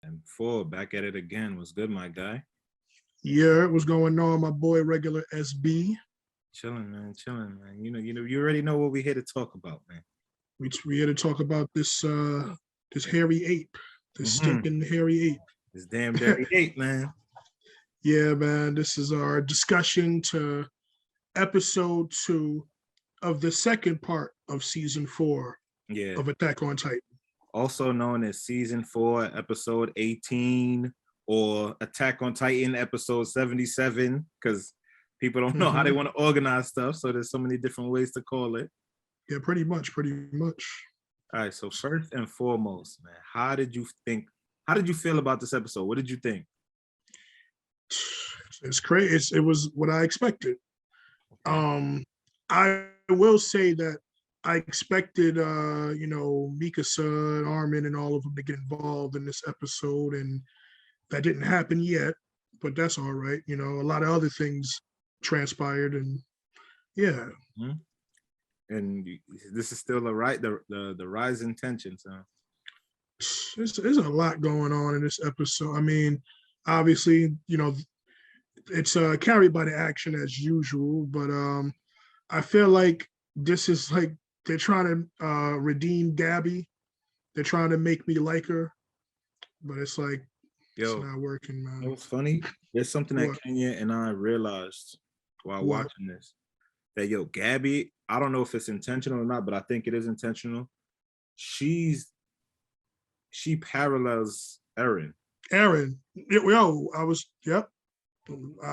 And four, back at it again. Was good, my guy. Yeah, it was going on, my boy, regular SB. Chilling, man. Chilling, man. You already know what we here to talk about, man. We here to talk about this hairy ape, this Mm-hmm. stinking hairy This damn ape. dirty eight, man. Yeah, man. This is our discussion to episode 2 of the second part of season 4 Yeah. of Attack on Titan. Also known as season 4, episode 18, or Attack on Titan, episode 77, because people don't know how they want to organize stuff. So there's so many different ways to call it. Yeah, pretty much. All right. So first and foremost, man, how did you feel about this episode? What did you think? It's crazy. It was what I expected. I will say that I expected, Mikasa and Armin and all of them to get involved in this episode, and that didn't happen yet. But that's all right. A lot of other things transpired, and yeah. Mm-hmm. And this is still the rising tensions, huh? There's a lot going on in this episode. I mean, obviously, it's carried by the action as usual, but I feel like this is like they're trying to redeem Gabby. They're trying to make me like her, but it's like it's not working, man. It was funny. There's something that Kenya and I realized while watching this. That Gabby, I don't know if it's intentional or not, but I think it is intentional. She parallels Eren. I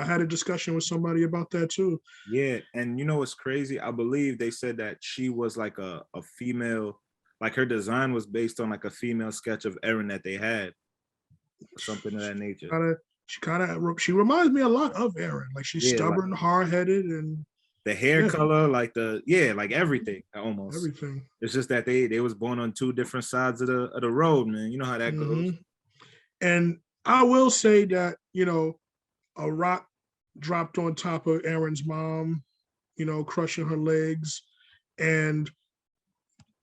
had a discussion with somebody about that too. Yeah, and what's crazy? I believe they said that she was like a female, like her design was based on like a female sketch of Eren that they had, or something of that nature. She reminds me a lot of Eren. Like she's stubborn, like, hard-headed, and the hair color, like like everything, almost everything. It's just that they was born on two different sides of the road, man. You know how that goes. And I will say that a rock dropped on top of Eren's mom, crushing her legs, and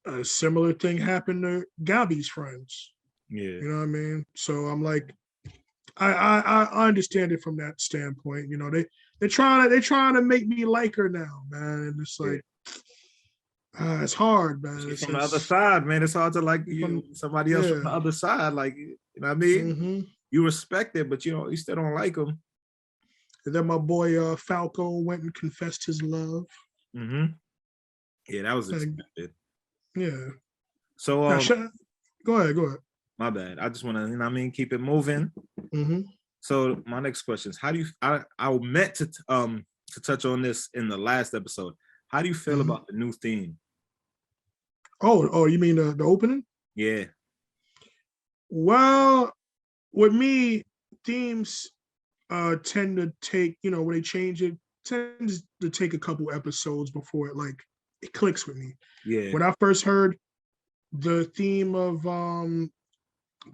a similar thing happened to Gabby's friends. Yeah, you know what I mean. So I'm like, I understand it from that standpoint. They're trying to make me like her now, man. And it's like, it's hard, man. It's from the other side, man. It's hard to like somebody else from the other side. Like, you know what I mean? You respect it, but you still don't like them. And then my boy Falco went and confessed his love. Yeah, that was expected. Yeah. So go ahead. My bad. I just want to, keep it moving. So my next question is, how do you? I meant to touch on this in the last episode. How do you feel about the new theme? Oh, you mean the opening? Yeah. Well, with me, themes tend to take, when they change it, tends to take a couple episodes before it clicks with me. Yeah. When I first heard the theme of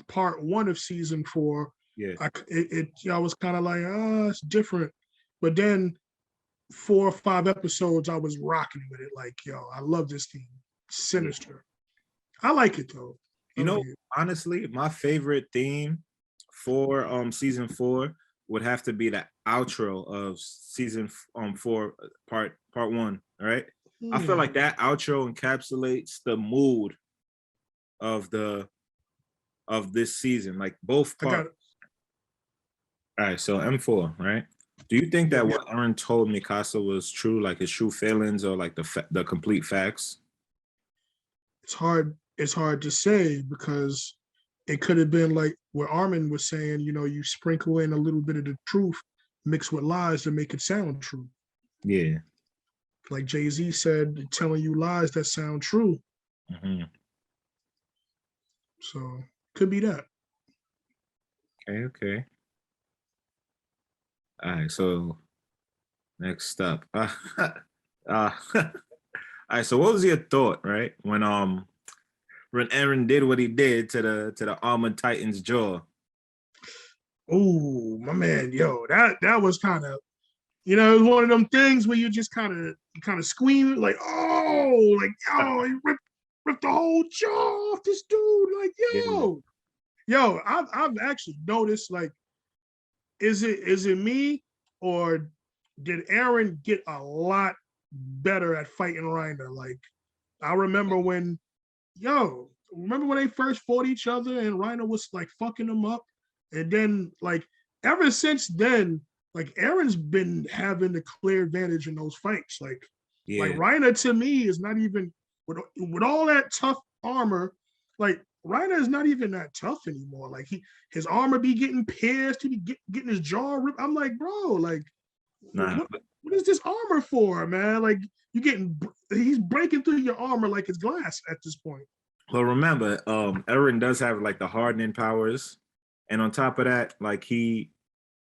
part 1 of season 4, I was kind of like, it's different. But then 4 or 5 episodes, I was rocking with it. Like, I love this theme. Sinister. I like it though. Honestly, my favorite theme for season 4 would have to be the outro of season 4 part 1. All right. I feel like that outro encapsulates the mood of this season, like both parts. All right, so M4, right? Do you think that what Eren told Mikasa was true, like his true feelings, or like the complete facts? It's hard to say, because it could have been like what Armin was saying, you sprinkle in a little bit of the truth mixed with lies to make it sound true. Yeah. Like Jay-Z said, telling you lies that sound true. So could be that. Okay. All right, so next up. All right, so what was your thought, right? When Eren did what he did to the Armored Titan's jaw? Oh, my man, that was kind of, it was one of them things where you just kind of scream, like, he ripped the whole jaw off this dude, like, yo. Yo, I've actually noticed, like, is it me, or did Aaron get a lot better at fighting Reiner? Like, I remember when, remember when they first fought each other and Reiner was like fucking them up, and then like ever since then, like Aaron's been having the clear advantage in those fights. Like Yeah, Reiner to me is not even with all that tough armor. Like Reiner is not even that tough anymore. Like his armor be getting pierced, he be getting his jaw ripped. I'm like, bro, like nah. what is this armor for, man? Like he's breaking through your armor like it's glass at this point. Well, remember, Eren does have like the hardening powers, and on top of that, like he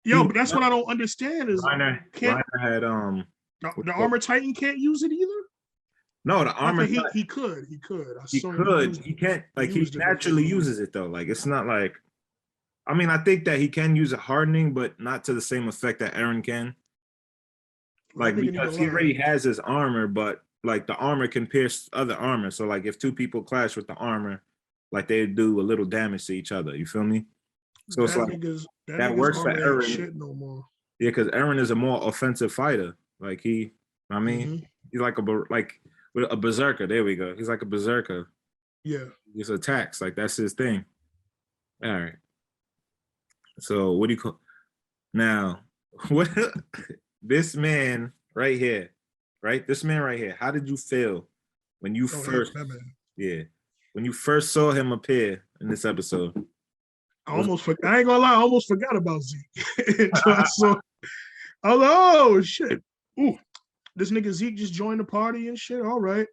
But that's what I don't understand is can't Reiner had the armor titan can't use it either? no, the I armor think he could. I he saw him could use he can't he like he used it naturally before. uses it though. Like it's not like I mean I think that he can use it hardening, but not to the same effect that Eren can. That Like nigga need to because he learn. already has his armor, but like the armor can pierce other armor. So like if two people clash with the armor, like they do a little damage to each other. You feel me? So it's like That that nigga's works for armor ain't Eren. shit no more. Yeah, because Eren is a more offensive fighter. Like I mean, Mm-hmm. he's like like a berserker. There we go. He's like a berserker. Yeah. He just attacks. Like that's his thing. All right. So what do you call now? What this man right here, right? This man right here. How did you feel when you Oh, him, first, that man. yeah, when you first saw him appear in this episode? I ain't gonna lie, I almost forgot about Zeke until I saw. I was like, oh shit. Ooh, this nigga Zeke just joined the party and shit. All right.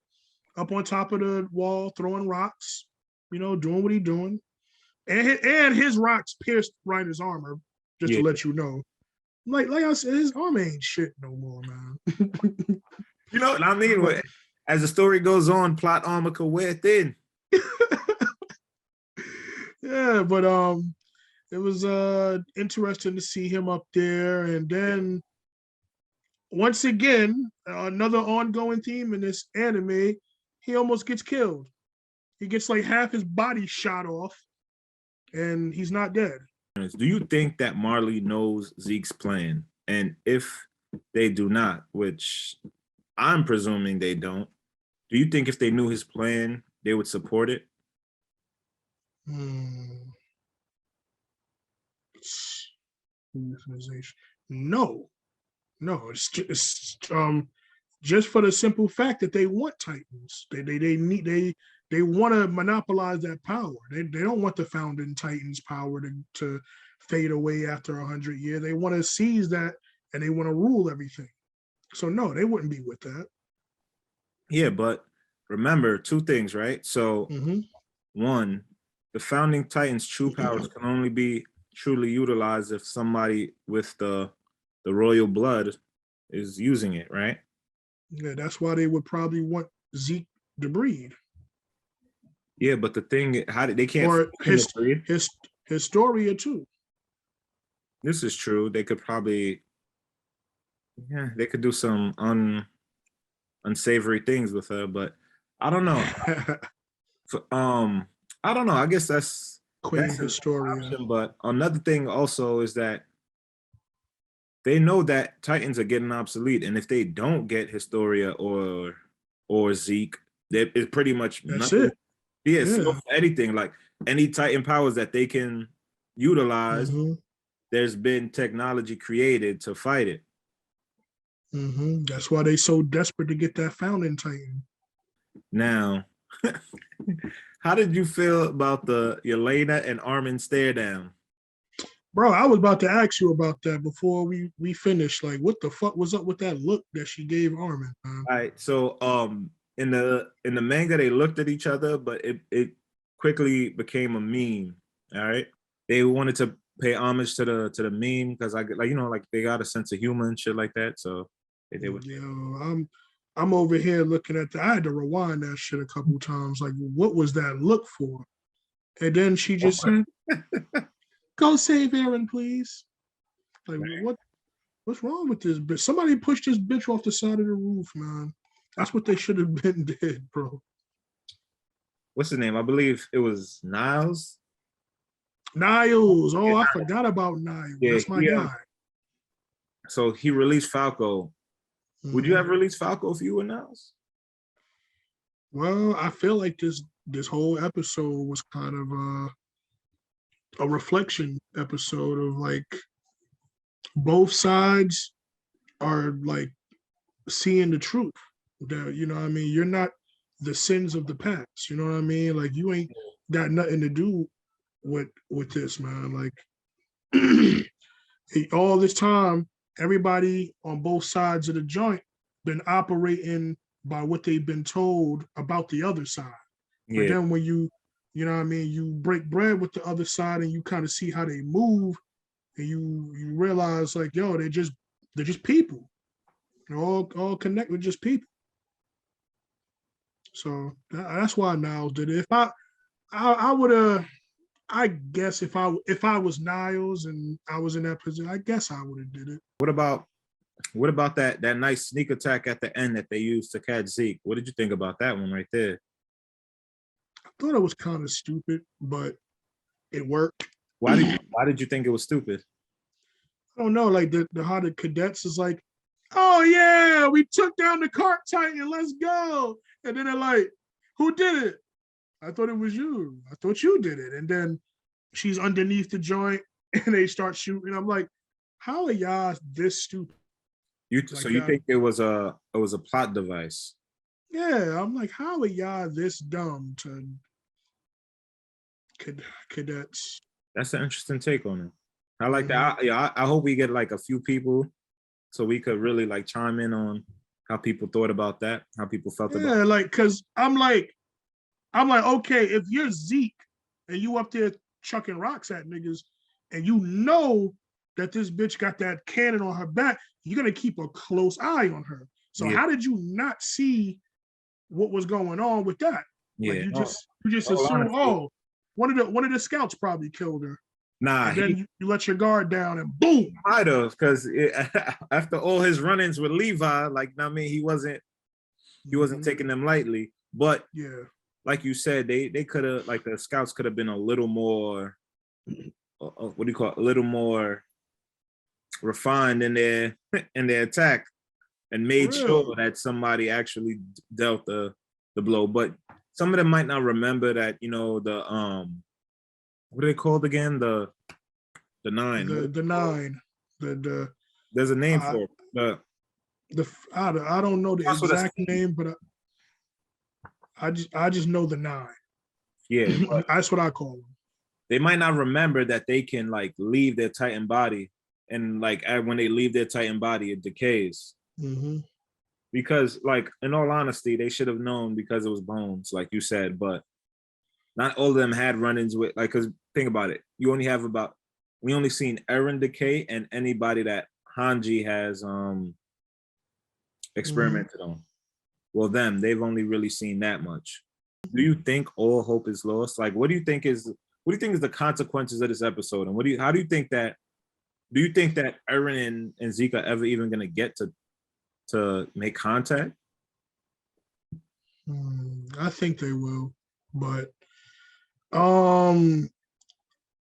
Up on top of the wall, throwing rocks, doing what he doing. And his rocks pierced Reiner's armor, just to Yeah, let you know. Like I said, his armor ain't shit no more, man. you know what I mean. But As the story goes on, plot armor could wear thin. yeah, but it was interesting to see him up there, and then once again, another ongoing theme in this anime, he almost gets killed. He gets like half his body shot off, and he's not dead. Do you think that Marley knows Zeke's plan? And if they do not, which I'm presuming they don't, do you think if they knew his plan, they would support it? Hmm. No, no, just for the simple fact that they want Titans. They want to monopolize that power. They don't want the founding Titans power to fade away after 100 years. They want to seize that and they want to rule everything. So no, they wouldn't be with that. Yeah, but remember two things, right? So Mm-hmm. one, the founding Titans' true powers can only be truly utilized if somebody with the royal blood is using it, right? Yeah, that's why they would probably want Zeke to breed, Yeah, but the thing, how did they can't or force him to breed? his Historia too. This is true. They could probably, yeah, they could do some unsavory things with her, but I don't know. I don't know. I guess Queen that's an Historia. option. But another thing also is that they know that Titans are getting obsolete, and if they don't get Historia or Zeke, it's pretty much That's nothing. it. Yeah, so Yeah. anything like any Titan powers that they can utilize, Mm-hmm. there's been technology created to fight it. Mm-hmm. That's why they so desperate to get that founding Titan. Now, how did you feel about the Yelena and Armin stare down? Bro, I was about to ask you about that before we finished. Like, what the fuck was up with that look that she gave Armin, man? All right, so in the manga they looked at each other, but it quickly became a meme. All right, they wanted to pay homage to the meme because like like they got a sense of humor and shit like that. So they would. I'm over here looking at I had to rewind that shit a couple times. Like, what was that look for? And then she just said, "Go save Eren, please." Like, what's wrong with this bitch? Somebody pushed this bitch off the side of the roof, man. That's what they should have been did, bro. What's his name? I believe it was Niles. Niles. Oh, I forgot about Niles. Yeah, That's my guy. so he released Falco. Would you have released Falco if you were Niles? Well, I feel like this whole episode was kind of a reflection episode of like both sides are like seeing the truth. That you know what I mean, you're not the sins of the past. You know what I mean? Like you ain't got nothing to do with this, man. Like all this time, everybody on both sides of the joint been operating by what they've been told about the other side. But Yeah, then when you know what I mean, you break bread with the other side and you kind of see how they move, and you realize like, yo, they're just people. They're all connected with just people. So that's why Niles did it. If I would have, I guess if I was Niles and I was in that position, I guess I would have did it. what about that nice sneak attack at the end that they used to catch Zeke? What did you think about that one right there? I thought it was kind of stupid, but it worked. Why did you think it was stupid? I don't know, like the how the cadets is like, oh yeah, we took down the cart titan, let's go. And then they're like, who did it? I thought it was you. I thought you did it. And then she's underneath the joint and they start shooting. I'm like, how are y'all this stupid? So Like you think it was a plot device? yeah, I'm like, how are y'all this dumb to cadets? That's an interesting take on it. I like Mhm. that. I hope we get like a few people so we could really like chime in on how people thought about that, how people felt about Yeah, like, cause I'm like, okay, if you're Zeke and you up there chucking rocks at niggas, and you know that this bitch got that cannon on her back, you're gonna keep a close eye on her. So it. Yeah, how did you not see what was going on with that? Like yeah. you just All assume, honesty, oh, one of the scouts probably killed her, nah, and then you let your guard down and boom. might have because after all his run-ins with Levi, like I mean, he wasn't taking them lightly. But Yeah. like you said, they could have like the scouts could have been a little more what do you call it? A little more refined in their in their attack and For made real. sure that somebody actually dealt the blow. But some of them might not remember that the what are they called again? The nine. What are The they called? nine. The There's a name uh for it. The I don't know the starts with a exact C. name, but I just know the nine. Yeah, but That's what I call them. they might not remember that they can like leave their Titan body, and like when they leave their Titan body, it decays. Mm-hmm. Because like in all honesty, they should have known because it was Bones, like you said. But not all of them had run-ins with like. Because think about it, we only seen Eren decay and anybody that Hanji has Mm-hmm. experimented on. Well, they've only really seen that much. Do you think all hope is lost? Like, what do you think is the consequences of this episode? And how do you think that Eren and Zeke are ever even gonna get to make contact? I think they will, but um,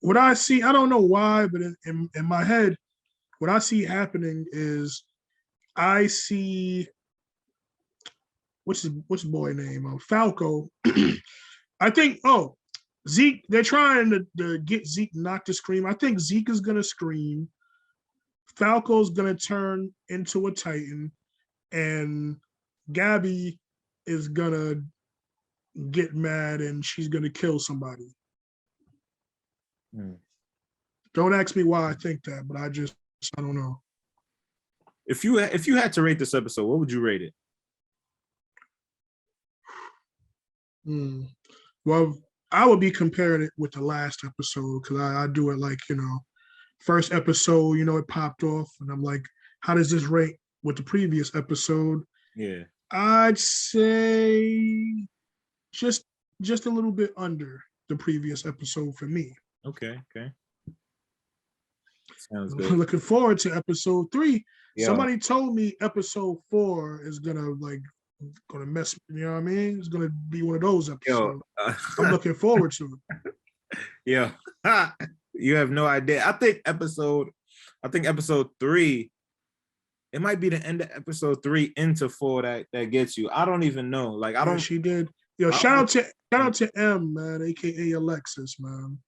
what I see, I don't know why, but in my head, what I see happening is I see what's the boy name? Falco. I think. Oh, Zeke. They're trying to get Zeke not to scream. I think Zeke is gonna scream. Falco's gonna turn into a Titan, and Gabby is gonna get mad and she's gonna kill somebody. Hmm. Don't ask me why I think that, but I don't know. If you had to rate this episode, what would you rate it? Hmm. Well, I would be comparing it with the last episode because I do it like, first episode, it popped off, and I'm like, how does this rate with the previous episode? Yeah. I'd say just just a little bit under the previous episode for me. Okay. Okay. Sounds good. Looking forward to episode 3. Yo, Somebody told me episode 4 is gonna mess. You know what I mean? It's gonna be one of those yo, episodes. I'm looking forward to it. yo. You have no idea. I think episode 3. It might be the end of episode 3 into 4 that gets you. I don't even know. Like I Yeah, don't. she did. Yo, I don't shout out to M, man, aka Alexis, man.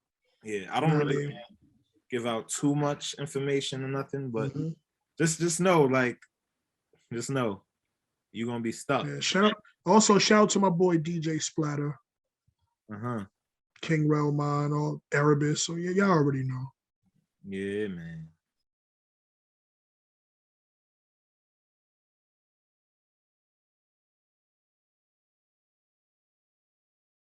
yeah, I You don't know what I really mean? give out too much information or nothing, but Mhm. just know, like, just know you're gonna be stuck. Yeah, shout out to my boy DJ Splatter, Uh-huh. King Relmon, all Erebus. So yeah, y'all already know. Yeah, man.